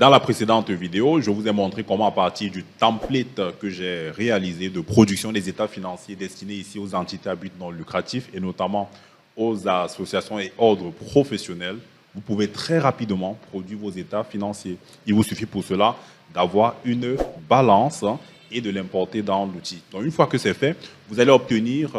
Dans la précédente vidéo, je vous ai montré comment, à partir du template que j'ai réalisé de production des états financiers destinés ici aux entités à but non lucratif et notamment aux associations et ordres professionnels, vous pouvez très rapidement produire vos états financiers. Il vous suffit pour cela d'avoir une balance et de l'importer dans l'outil. Donc, une fois que c'est fait, vous allez obtenir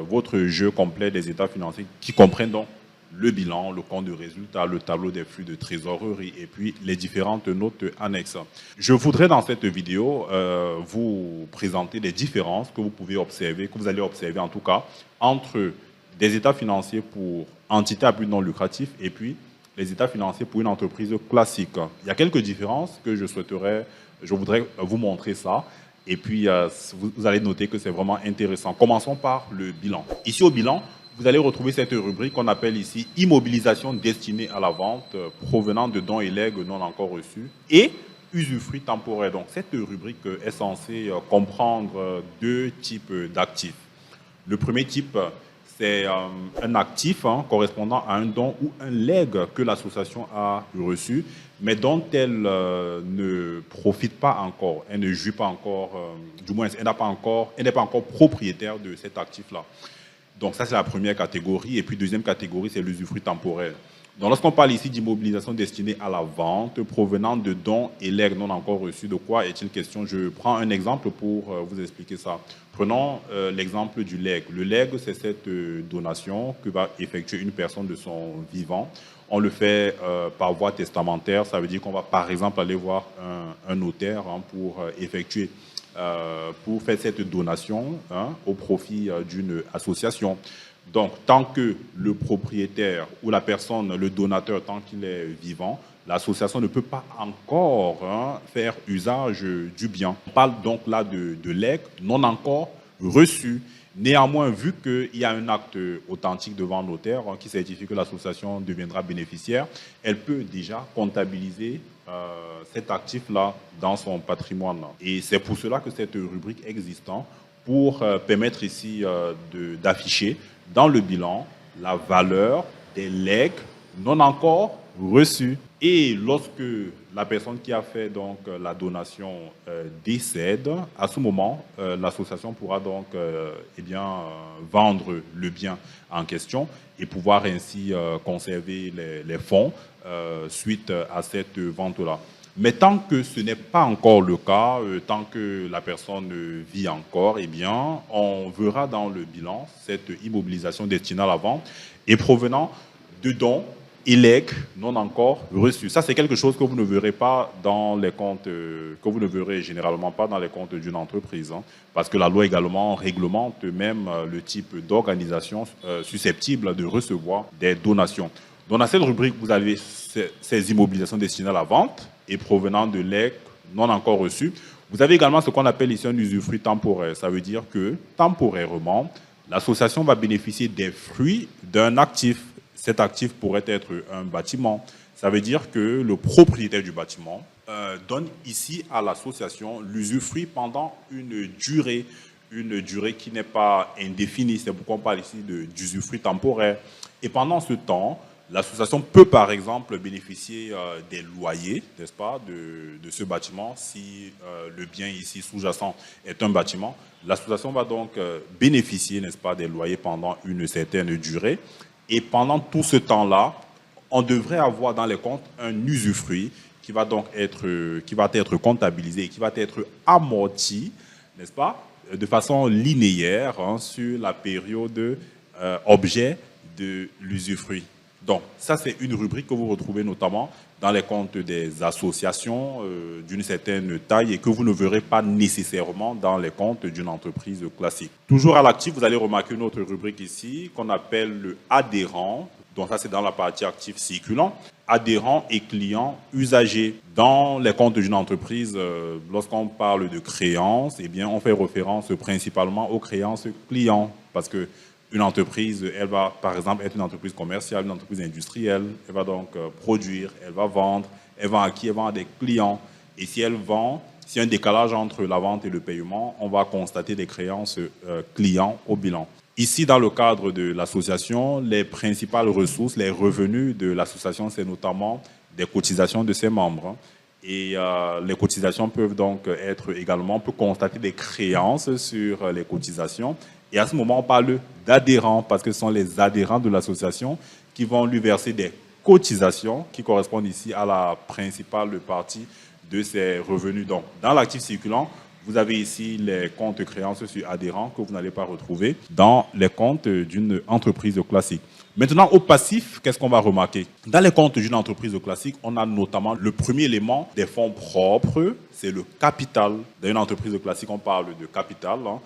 votre jeu complet des états financiers qui comprennent donc le bilan, le compte de résultat, le tableau des flux de trésorerie et puis les différentes notes annexes. Je voudrais dans cette vidéo vous présenter les différences que vous pouvez observer, que vous allez observer en tout cas, entre des états financiers pour entités à but non lucratif et puis les états financiers pour une entreprise classique. Il y a quelques différences que je voudrais vous montrer ça. Et puis, vous allez noter que c'est vraiment intéressant. Commençons par le bilan. Ici, au bilan, vous allez retrouver cette rubrique qu'on appelle ici « Immobilisation destinée à la vente provenant de dons et legs non encore reçus » et « Usufruit temporaire ». Donc, cette rubrique est censée comprendre deux types d'actifs. Le premier type, c'est un actif correspondant à un don ou un legs que l'association a reçu, mais dont elle ne profite pas encore, elle ne jouit pas encore, du moins elle n'est pas encore propriétaire de cet actif-là. Donc ça, c'est la première catégorie. Et puis, deuxième catégorie, c'est l'usufruit temporaire. Donc, lorsqu'on parle ici d'immobilisation destinée à la vente, provenant de dons et legs non encore reçus, de quoi est-il question? Je prends un exemple pour vous expliquer ça. Prenons l'exemple du legs. Le legs, c'est cette donation que va effectuer une personne de son vivant. On le fait par voie testamentaire. Ça veut dire qu'on va, par exemple, aller voir un notaire pour effectuer pour faire cette donation au profit d'une association. Donc, tant que le propriétaire ou la personne, le donateur, tant qu'il est vivant, l'association ne peut pas encore faire usage du bien. On parle donc là de legs non encore reçus. Néanmoins, vu qu'il y a un acte authentique devant le notaire qui certifie que l'association deviendra bénéficiaire, elle peut déjà comptabiliser cet actif-là dans son patrimoine. Et c'est pour cela que cette rubrique existe, pour permettre ici d'afficher dans le bilan la valeur des legs non encore reçus. Et lorsque la personne qui a fait donc la donation décède, à ce moment, l'association pourra donc vendre le bien en question et pouvoir ainsi conserver les fonds suite à cette vente-là. Mais tant que ce n'est pas encore le cas, tant que la personne vit encore, eh bien, on verra dans le bilan cette immobilisation destinée à la vente et provenant de dons et legs non encore reçus. Ça, c'est quelque chose que vous ne verrez pas dans les comptes, que vous ne verrez généralement pas dans les comptes d'une entreprise, parce que la loi également réglemente même le type d'organisation susceptible de recevoir des donations. Donc, dans cette rubrique, vous avez ces immobilisations destinées à la vente et provenant de legs non encore reçus. Vous avez également ce qu'on appelle ici un usufruit temporaire. Ça veut dire que, temporairement, l'association va bénéficier des fruits d'un actif. Cet actif pourrait être un bâtiment. Ça veut dire que le propriétaire du bâtiment donne ici à l'association l'usufruit pendant une durée qui n'est pas indéfinie. C'est pourquoi on parle ici d'usufruit temporaire. Et pendant ce temps, l'association peut, par exemple, bénéficier des loyers, n'est-ce pas, de ce bâtiment. Si le bien ici sous-jacent est un bâtiment, l'association va donc bénéficier, n'est-ce pas, des loyers pendant une certaine durée. Et pendant tout ce temps-là, on devrait avoir dans les comptes un usufruit qui va donc être comptabilisé et qui va être amorti, n'est-ce pas, de façon linéaire sur la période objet de l'usufruit. Donc, ça, c'est une rubrique que vous retrouvez notamment dans les comptes des associations d'une certaine taille et que vous ne verrez pas nécessairement dans les comptes d'une entreprise classique. Toujours à l'actif, vous allez remarquer une autre rubrique ici qu'on appelle le adhérent. Donc, ça, c'est dans la partie actif circulant. Adhérents et clients usagers. Dans les comptes d'une entreprise, lorsqu'on parle de créances, eh bien, on fait référence principalement aux créances clients parce que une entreprise, elle va par exemple être une entreprise commerciale, une entreprise industrielle, elle va donc produire, elle va vendre, elle vend à qui? Elle vend à des clients. Et si elle vend, s'il y a un décalage entre la vente et le paiement, on va constater des créances clients au bilan. Ici, dans le cadre de l'association, les principales ressources, les revenus de l'association, c'est notamment des cotisations de ses membres Et les cotisations peuvent donc être également, on peut constater des créances sur les cotisations. Et à ce moment, on parle d'adhérents parce que ce sont les adhérents de l'association qui vont lui verser des cotisations qui correspondent ici à la principale partie de ses revenus. Donc, dans l'actif circulant, vous avez ici les comptes créances sur adhérents que vous n'allez pas retrouver dans les comptes d'une entreprise classique. Maintenant, au passif, qu'est-ce qu'on va remarquer? Dans les comptes d'une entreprise classique, on a notamment le premier élément des fonds propres, c'est le capital. Dans une entreprise classique, on parle de capital. Hein.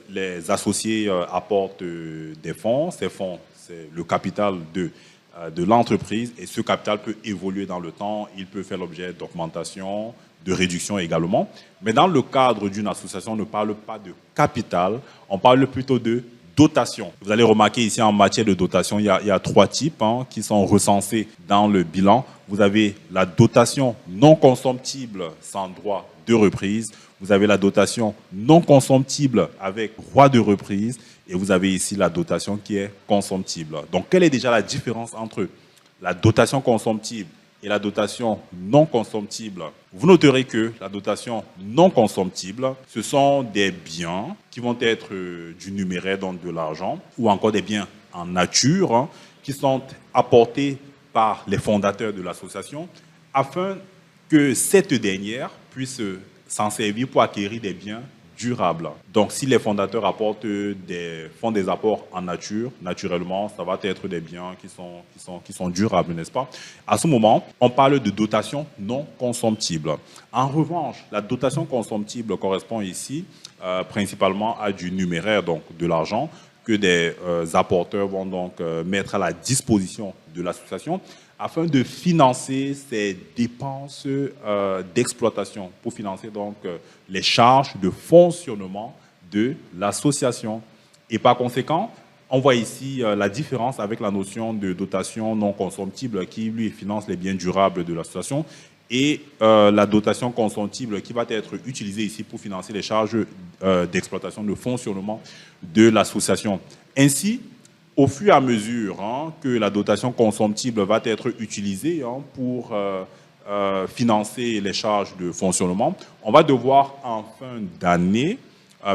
Les associés apportent des fonds. Ces fonds, c'est le capital de l'entreprise et ce capital peut évoluer dans le temps, il peut faire l'objet d'augmentation, de réduction également. Mais dans le cadre d'une association, on ne parle pas de capital, on parle plutôt de dotation. Vous allez remarquer ici en matière de dotation, il y a 3 types qui sont recensés dans le bilan. Vous avez la dotation non consomptible sans droit de reprise. Vous avez la dotation non consomptible avec droit de reprise. Et vous avez ici la dotation qui est consomptible. Donc, quelle est déjà la différence entre la dotation consomptible et la dotation non consomptible? Vous noterez que la dotation non consomptible, ce sont des biens qui vont être du numéraire, donc de l'argent, ou encore des biens en nature qui sont apportés par les fondateurs de l'association afin que cette dernière puisse s'en servir pour acquérir des biens durables. Donc, si les fondateurs apportent font des apports en nature, naturellement, ça va être des biens qui sont durables, n'est-ce pas? À ce moment, on parle de dotation non consomptible. En revanche, la dotation consomptible correspond ici principalement à du numéraire, donc de l'argent, que des apporteurs vont donc mettre à la disposition de l'association afin de financer ces dépenses d'exploitation, pour financer donc les charges de fonctionnement de l'association. Et par conséquent, on voit ici la différence avec la notion de dotation non consomptible qui, lui, finance les biens durables de l'association et la dotation consomptible qui va être utilisée ici pour financer les charges d'exploitation, de fonctionnement de l'association. Ainsi, au fur et à mesure que la dotation consomptible va être utilisée pour financer les charges de fonctionnement, on va devoir en fin d'année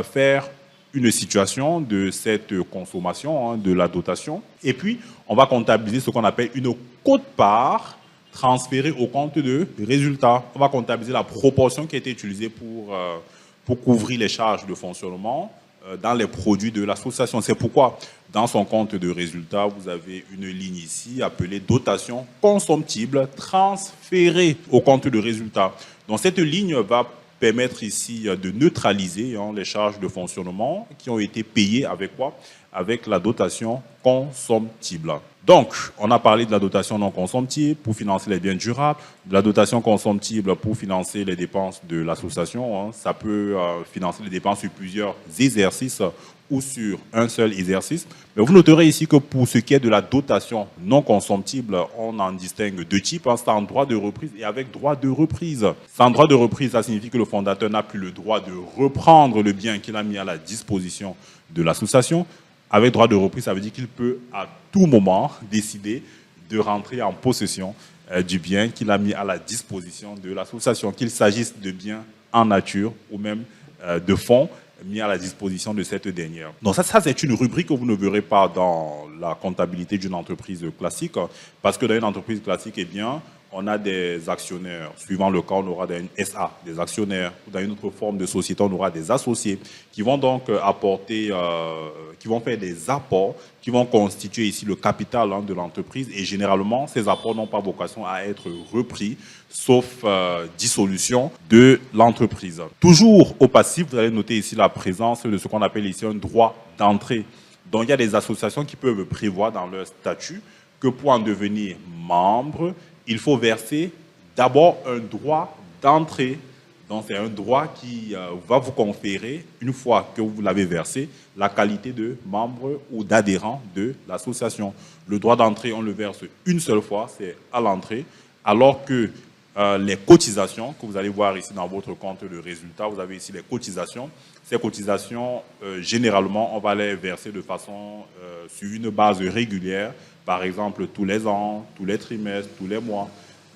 faire une situation de cette consommation de la dotation. Et puis, on va comptabiliser ce qu'on appelle une quote-part transférée au compte de résultat. On va comptabiliser la proportion qui a été utilisée pour couvrir les charges de fonctionnement dans les produits de l'association. C'est pourquoi, dans son compte de résultat, vous avez une ligne ici appelée dotation consomptible transférée au compte de résultat. Donc, cette ligne va permettre ici de neutraliser les charges de fonctionnement qui ont été payées avec quoi? Avec la dotation consomptible. Donc, on a parlé de la dotation non consomptible pour financer les biens durables, de la dotation consomptible pour financer les dépenses de l'association. Ça peut financer les dépenses sur plusieurs exercices ou sur un seul exercice. Mais vous noterez ici que pour ce qui est de la dotation non consomptible, on en distingue 2 types, sans droit de reprise et avec droit de reprise. Sans droit de reprise, ça signifie que le fondateur n'a plus le droit de reprendre le bien qu'il a mis à la disposition de l'association. Avec droit de reprise, ça veut dire qu'il peut à tout moment décider de rentrer en possession du bien qu'il a mis à la disposition de l'association, qu'il s'agisse de biens en nature ou même de fonds mis à la disposition de cette dernière. Donc ça c'est une rubrique que vous ne verrez pas dans la comptabilité d'une entreprise classique, parce que dans une entreprise classique, eh bien, on a des actionnaires. Suivant le cas, on aura des SA, des actionnaires. Ou dans une autre forme de société, on aura des associés qui vont donc apporter, qui vont faire des apports, qui vont constituer ici le capital de l'entreprise. Et généralement, ces apports n'ont pas vocation à être repris, sauf dissolution de l'entreprise. Toujours au passif, vous allez noter ici la présence de ce qu'on appelle ici un droit d'entrée. Donc, il y a des associations qui peuvent prévoir dans leur statut que pour en devenir membre, il faut verser d'abord un droit d'entrée. Donc, c'est un droit qui va vous conférer, une fois que vous l'avez versé, la qualité de membre ou d'adhérent de l'association. Le droit d'entrée, on le verse une seule fois, c'est à l'entrée, alors que les cotisations, que vous allez voir ici dans votre compte de résultat, vous avez ici les cotisations. Ces cotisations, généralement, on va les verser de façon sur une base régulière, par exemple tous les ans, tous les trimestres, tous les mois.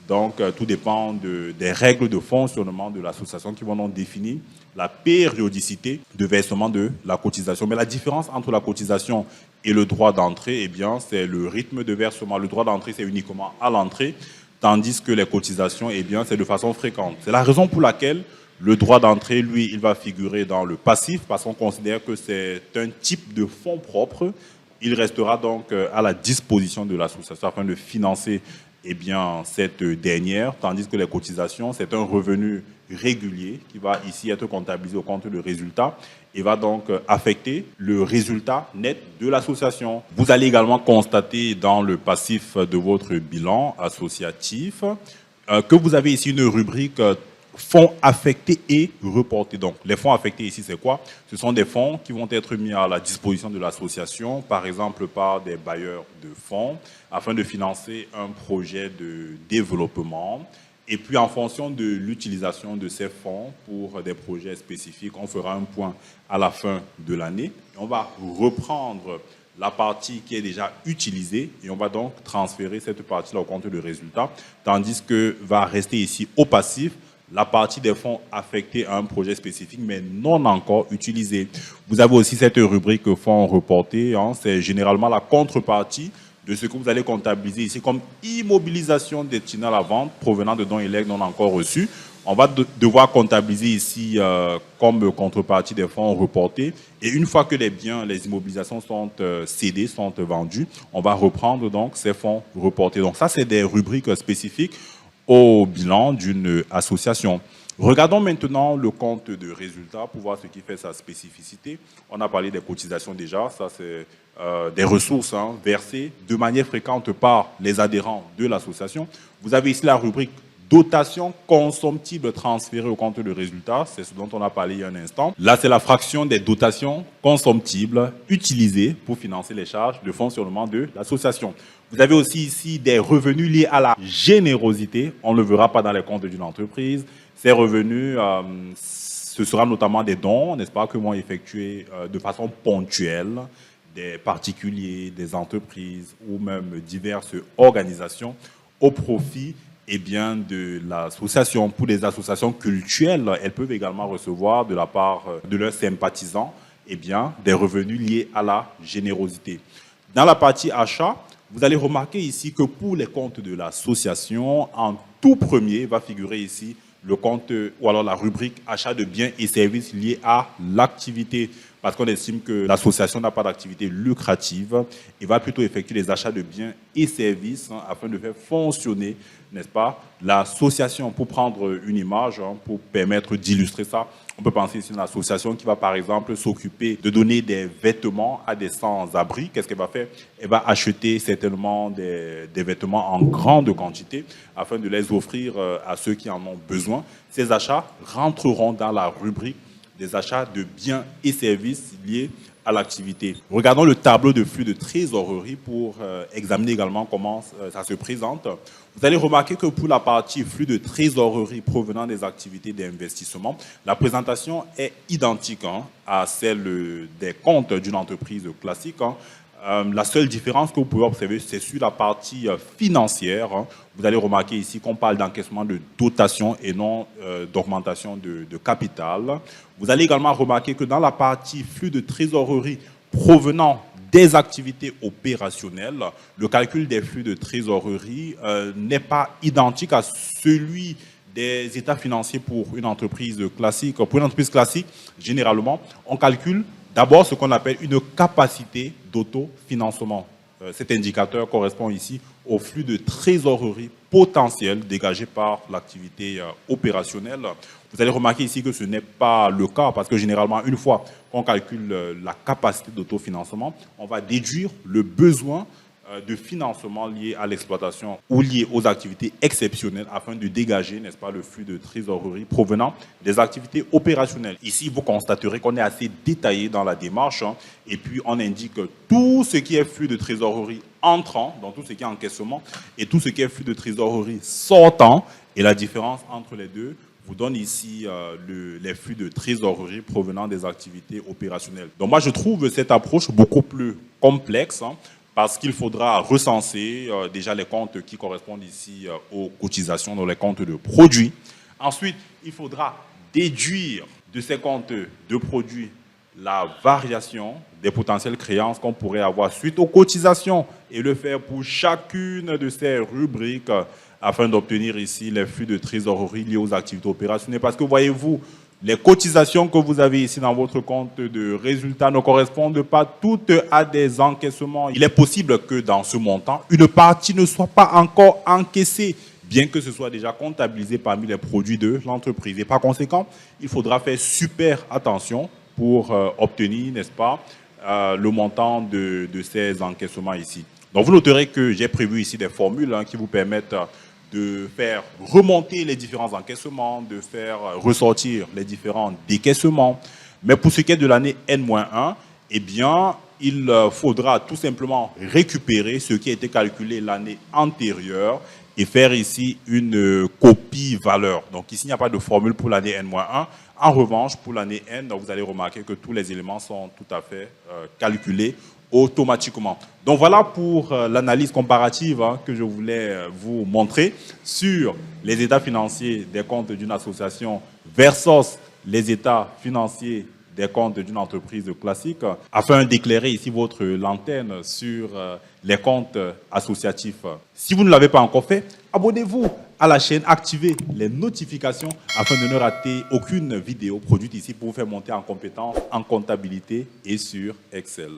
Donc, tout dépend des règles de fonctionnement de l'association qui vont donc définir la périodicité de versement de la cotisation. Mais la différence entre la cotisation et le droit d'entrée, eh bien, c'est le rythme de versement. Le droit d'entrée, c'est uniquement à l'entrée, tandis que les cotisations, eh bien, c'est de façon fréquente. C'est la raison pour laquelle le droit d'entrée, lui, il va figurer dans le passif parce qu'on considère que c'est un type de fonds propres. Il restera donc à la disposition de l'association afin de financer eh bien, cette dernière, tandis que les cotisations, c'est un revenu régulier qui va ici être comptabilisé au compte de résultat et va donc affecter le résultat net de l'association. Vous allez également constater dans le passif de votre bilan associatif que vous avez ici une rubrique fonds affectés et reportés. Donc, les fonds affectés ici, c'est quoi? Ce sont des fonds qui vont être mis à la disposition de l'association, par exemple par des bailleurs de fonds, afin de financer un projet de développement. Et puis, en fonction de l'utilisation de ces fonds pour des projets spécifiques, on fera un point à la fin de l'année. On va reprendre la partie qui est déjà utilisée et on va donc transférer cette partie-là au compte de résultat, tandis que va rester ici au passif la partie des fonds affectés à un projet spécifique, mais non encore utilisés. Vous avez aussi cette rubrique fonds reportés. Hein, c'est généralement la contrepartie de ce que vous allez comptabiliser ici comme immobilisation destinée à la vente provenant de dons et legs non encore reçus. On va devoir comptabiliser ici comme contrepartie des fonds reportés. Et une fois que les biens, les immobilisations sont cédées, sont vendus, on va reprendre donc ces fonds reportés. Donc ça, c'est des rubriques spécifiques au bilan d'une association. Regardons maintenant le compte de résultat pour voir ce qui fait sa spécificité. On a parlé des cotisations déjà, ça c'est des ressources versées de manière fréquente par les adhérents de l'association. Vous avez ici la rubrique dotation consomptible transférée au compte de résultat, c'est ce dont on a parlé il y a un instant. Là, c'est la fraction des dotations consomptibles utilisées pour financer les charges de fonctionnement de l'association. Vous avez aussi ici des revenus liés à la générosité. On ne le verra pas dans les comptes d'une entreprise. Ces revenus, ce sera notamment des dons, n'est-ce pas, que vont effectuer de façon ponctuelle des particuliers, des entreprises ou même diverses organisations au profit eh bien, de l'association. Pour les associations cultuelles, elles peuvent également recevoir de la part de leurs sympathisants eh bien, des revenus liés à la générosité. Dans la partie achat, vous allez remarquer ici que pour les comptes de l'association, en tout premier va figurer ici le compte ou alors la rubrique achat de biens et services liés à l'activité. Parce qu'on estime que l'association n'a pas d'activité lucrative et va plutôt effectuer les achats de biens et services afin de faire fonctionner, n'est-ce pas, l'association. Pour prendre une image, pour permettre d'illustrer ça, on peut penser ici à une association qui va par exemple s'occuper de donner des vêtements à des sans-abri. Qu'est-ce qu'elle va faire? Elle va acheter certainement des vêtements en grande quantité afin de les offrir à ceux qui en ont besoin. Ces achats rentreront dans la rubrique des achats de biens et services liés à l'activité. Regardons le tableau de flux de trésorerie pour examiner également comment ça se présente. Vous allez remarquer que pour la partie flux de trésorerie provenant des activités d'investissement, la présentation est identique à celle des comptes d'une entreprise classique. La seule différence que vous pouvez observer, c'est sur la partie financière. Vous allez remarquer ici qu'on parle d'encaissement de dotation et non d'augmentation de capital. Vous allez également remarquer que dans la partie flux de trésorerie provenant des activités opérationnelles, le calcul des flux de trésorerie n'est pas identique à celui des états financiers pour une entreprise classique. Pour une entreprise classique, généralement, on calcule d'abord ce qu'on appelle une capacité d'autofinancement. Cet indicateur correspond ici au flux de trésorerie potentiel dégagé par l'activité opérationnelle. Vous allez remarquer ici que ce n'est pas le cas parce que généralement, une fois qu'on calcule la capacité d'autofinancement, on va déduire le besoin de financement lié à l'exploitation ou lié aux activités exceptionnelles afin de dégager, n'est-ce pas, le flux de trésorerie provenant des activités opérationnelles. Ici, vous constaterez qu'on est assez détaillé dans la démarche et puis on indique tout ce qui est flux de trésorerie entrant, donc tout ce qui est encaissement, et tout ce qui est flux de trésorerie sortant. Et la différence entre les deux vous donne ici les flux de trésorerie provenant des activités opérationnelles. Donc moi, je trouve cette approche beaucoup plus complexe parce qu'il faudra recenser déjà les comptes qui correspondent ici aux cotisations, dans les comptes de produits. Ensuite, il faudra déduire de ces comptes de produits la variation des potentielles créances qu'on pourrait avoir suite aux cotisations et le faire pour chacune de ces rubriques afin d'obtenir ici les flux de trésorerie liés aux activités opérationnelles. Parce que voyez-vous, les cotisations que vous avez ici dans votre compte de résultats ne correspondent pas toutes à des encaissements. Il est possible que dans ce montant, une partie ne soit pas encore encaissée, bien que ce soit déjà comptabilisé parmi les produits de l'entreprise. Et par conséquent, il faudra faire super attention pour obtenir, n'est-ce pas, le montant de ces encaissements ici. Donc, vous noterez que j'ai prévu ici des formules qui vous permettent de faire remonter les différents encaissements, de faire ressortir les différents décaissements. Mais pour ce qui est de l'année N-1, eh bien, il faudra tout simplement récupérer ce qui a été calculé l'année antérieure et faire ici une copie valeur. Donc ici, il n'y a pas de formule pour l'année N-1. En revanche, pour l'année N, vous allez remarquer que tous les éléments sont tout à fait calculés automatiquement. Donc voilà pour l'analyse comparative que je voulais vous montrer sur les états financiers des comptes d'une association versus les états financiers des comptes d'une entreprise classique, afin d'éclairer ici votre lanterne sur les comptes associatifs. Si vous ne l'avez pas encore fait, abonnez-vous à la chaîne, activez les notifications afin de ne rater aucune vidéo produite ici pour vous faire monter en compétence en comptabilité et sur Excel.